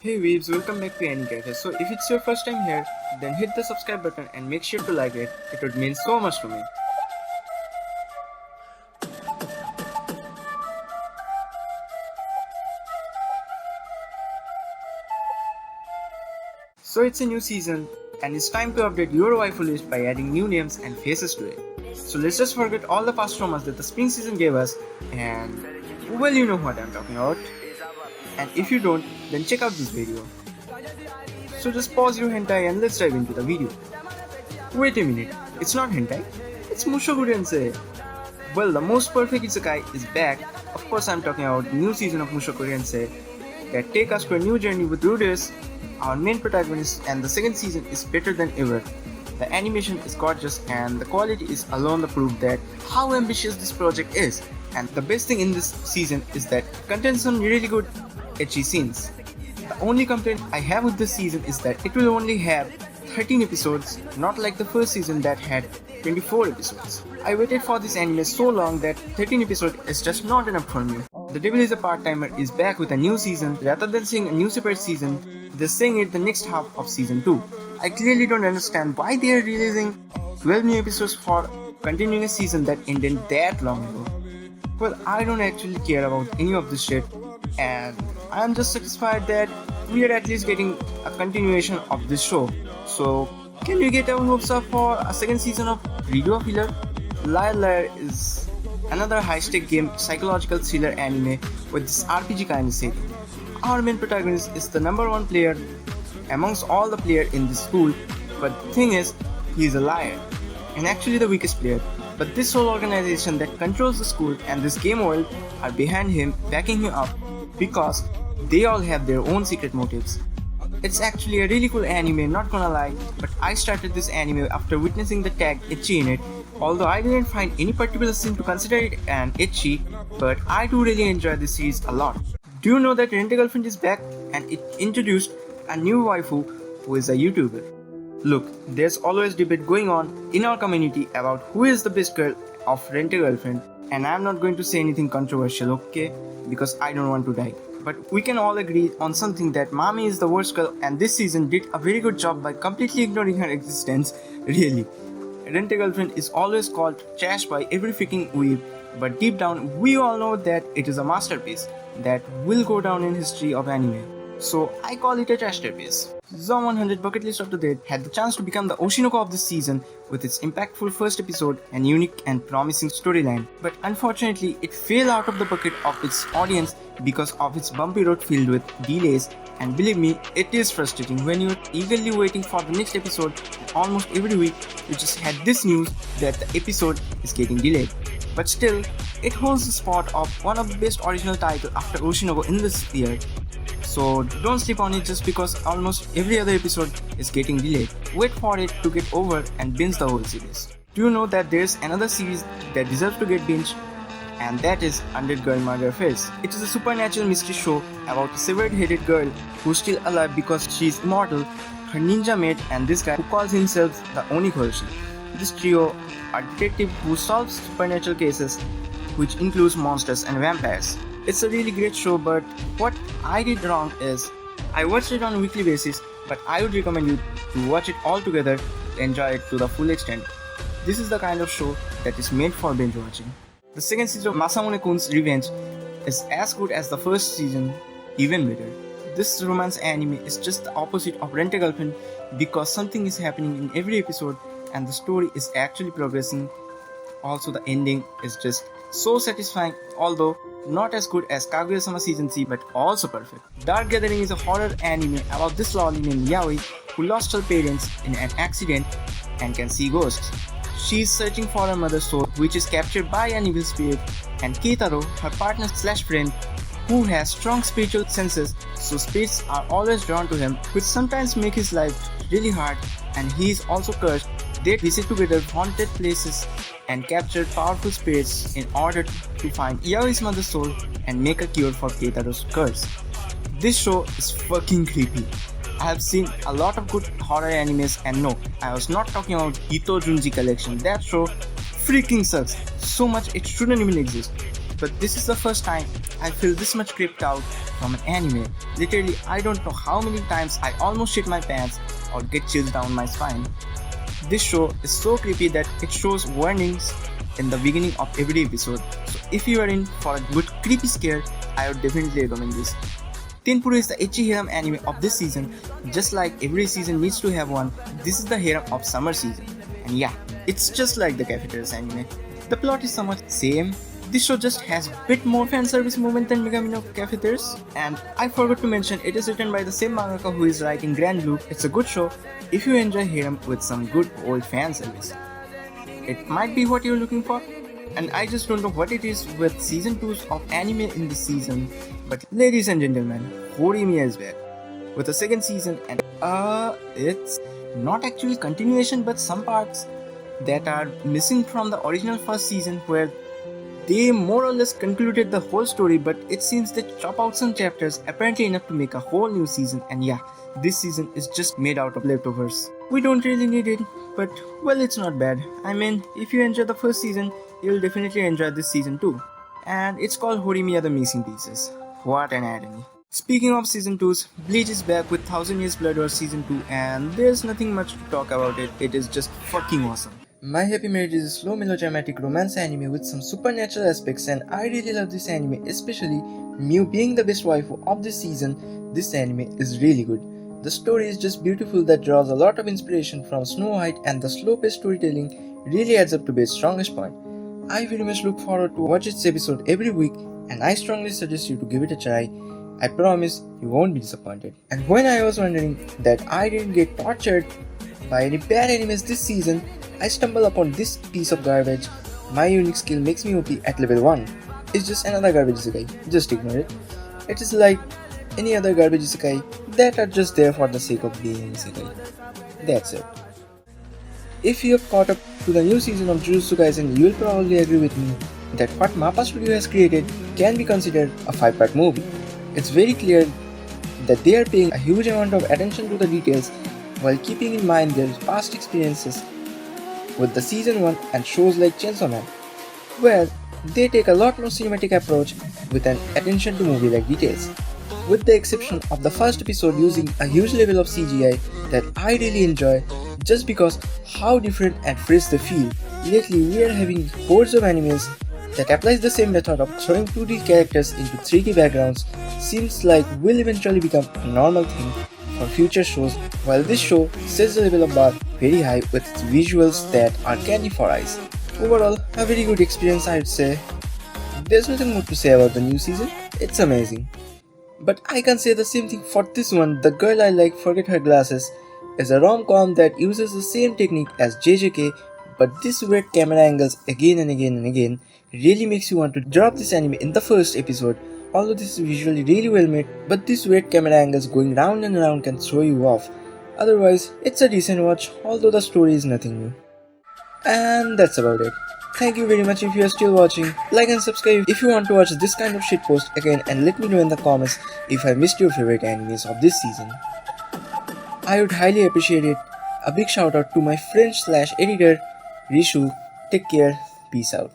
Hey weebs, welcome back to Any Cafe. So if it's your first time here, then hit the subscribe button and make sure to like it. It would mean so much to me. So it's a new season and it's time to update your waifu list by adding new names and faces to it. So let's just forget all the past traumas that the spring season gave us and well, you know what I'm talking about. And if you don't, then check out this video. So just pause your hentai and let's dive into the video. Wait a minute, it's not hentai, it's Mushoku Tensei. Well, the most perfect isekai is back. Of course, I'm talking about the new season of Mushoku Tensei that take us to a new journey with Rudeus, our main protagonist, and the second season is better than ever. The animation is gorgeous and the quality is alone the proof that how ambitious this project is. And the best thing in this season is that it contains some really good ecchi scenes. The only complaint I have with this season is that it will only have 13 episodes, not like the first season that had 24 episodes. I waited for this anime so long that 13 episodes is just not enough for me. The Devil is a Part-Timer is back with a new season. Rather than saying a new separate season, they're saying it the next half of season 2. I clearly don't understand why they are releasing 12 new episodes for continuing a season that ended that long ago. Well, I don't actually care about any of this shit, and I'm just satisfied that we are at least getting a continuation of this show. So, can we get our hopes up for a second season of Radio Filler? Liar Liar is another high-stake game psychological thriller anime with this RPG kind of setting. Our main protagonist is the number one player amongst all the players in this school, but the thing is, he's a liar, and actually the weakest player. But this whole organization that controls the school and this game world are behind him, backing him up, because they all have their own secret motives. It's actually a really cool anime, not gonna lie, but I started this anime after witnessing the tag ecchi in it. Although I didn't find any particular scene to consider it an ecchi, but I do really enjoy this series a lot. Do you know that Rent-A-Girlfriend is back and it introduced a new waifu who is a YouTuber? Look, there's always debate going on in our community about who is the best girl of Rent-A-Girlfriend, and I'm not going to say anything controversial, okay? Because I don't want to die. But we can all agree on something that Mami is the worst girl, and this season did a very good job by completely ignoring her existence, really. Rent-A-Girlfriend is always called trash by every freaking weeb, but deep down we all know that it is a masterpiece that will go down in history of anime. So I call it a trashterpiece. Zone 100 Bucket List of the Dead had the chance to become the Oshinoko of this season with its impactful first episode and unique and promising storyline, but unfortunately it fell out of the bucket of its audience because of its bumpy road filled with delays, and believe me, it is frustrating when you're eagerly waiting for the next episode and almost every week you just had this news that the episode is getting delayed. But still, it holds the spot of one of the best original titles after Oshinoko in this year. So don't sleep on it just because almost every other episode is getting delayed. Wait for it to get over and binge the whole series. Do you know that there's another series that deserves to get binged? And that is Undead Girl Murder Affairs. It is a supernatural mystery show about a severed-headed girl who's still alive because she's immortal, her ninja mate, and this guy who calls himself the Onikoshi. This trio are detectives who solve supernatural cases, which includes monsters and vampires. It's a really great show, but what I did wrong is I watched it on a weekly basis, but I would recommend you to watch it all together to enjoy it to the full extent. This is the kind of show that is made for binge watching. The second season of Masamune-kun's Revenge is as good as the first season, even better. This romance anime is just the opposite of Rent-A-Girlfriend because something is happening in every episode and the story is actually progressing. Also, the ending is just so satisfying, although not as good as Kaguya-sama Season 3, but also perfect. Dark Gathering is a horror anime about this loli named Yaoi who lost her parents in an accident and can see ghosts. She is searching for her mother's soul, which is captured by an evil spirit, and Keitaro, her partner/friend, who has strong spiritual senses, so spirits are always drawn to him, which sometimes make his life really hard, and he is also cursed. They visit together haunted places and capture powerful spirits in order to find Yaoi's mother's soul and make a cure for Keitaro's curse. This show is fucking creepy. I have seen a lot of good horror animes, and no, I was not talking about Hito Junji Collection. That show freaking sucks so much it shouldn't even exist. but this is the first time I feel this much creeped out from an anime. Literally, I don't know how many times I almost shit my pants or get chills down my spine. This show is so creepy that it shows warnings in the beginning of every episode. So if you are in for a good creepy scare, I would definitely recommend this. Tenpuru is the ecchi harem anime of this season. Just like every season needs to have one, this is the harem of summer season. And yeah, it's just like the cafeteria's anime. The plot is somewhat same. This show just has a bit more fan service movement than Megami no Cafeterias. And I forgot to mention, it is written by the same mangaka who is writing Grand Blue. It's a good show if you enjoy harem with some good old fan service. It might be what you're looking for. And I just don't know what it is with season 2s of anime in this season. But ladies and gentlemen, Horimiya is back with a second season, and it's not actually continuation but some parts that are missing from the original first season where they more or less concluded the whole story, but it seems they chop out some chapters apparently enough to make a whole new season. And yeah, this season is just made out of leftovers. We don't really need it, but well, it's not bad. I mean, if you enjoy the first season, you'll definitely enjoy this season too. And it's called Horimiya the Missing Pieces. What an irony. Speaking of season 2s, Bleach is back with 1000 Years Blood Wars season 2, and there's nothing much to talk about it. It is just fucking awesome. My Happy Marriage is a slow melodramatic romance anime with some supernatural aspects, and I really love this anime, especially Mew being the best waifu of this season. This anime is really good. The story is just beautiful that draws a lot of inspiration from Snow White, and the slow-paced storytelling really adds up to be its strongest point. I very much look forward to watch its episode every week, and I strongly suggest you to give it a try. I promise you won't be disappointed. And when I was wondering that I didn't get tortured by any bad animes this season, I stumbled upon this piece of garbage. My unique skill makes me OP at level 1. It's just another garbage isekai, just ignore it. It is like any other garbage isekai that are just there for the sake of being an isekai. That's it. If you have caught up to the new season of Jujutsu Kaisen, you will probably agree with me that what MAPPA Studio has created can be considered a 5-part movie. It's very clear that they are paying a huge amount of attention to the details while keeping in mind their past experiences with the season 1 and shows like Chainsaw Man, where they take a lot more cinematic approach with an attention to movie-like details. With the exception of the first episode using a huge level of CGI that I really enjoy just because how different and fresh they feel. Lately we are having hordes of animes that applies the same method of throwing 2D characters into 3D backgrounds. Seems like will eventually become a normal thing for future shows, while this show sets the level of bar very high with its visuals that are candy for eyes. Overall, a very good experience I would say. There's nothing more to say about the new season, it's amazing. But I can say the same thing for this one. The Girl I Like Forget Her Glasses is a rom-com that uses the same technique as JJK, but this weird camera angles again and again and again really makes you want to drop this anime in the first episode. Although this is visually really well made, but these weird camera angles going round and around can throw you off. Otherwise, it's a decent watch, although the story is nothing new. And that's about it. Thank you very much if you are still watching. Like and subscribe if you want to watch this kind of shitpost again, and let me know in the comments if I missed your favorite animes of this season. I would highly appreciate it. A big shout out to my friend/editor Rishu. Take care. Peace out.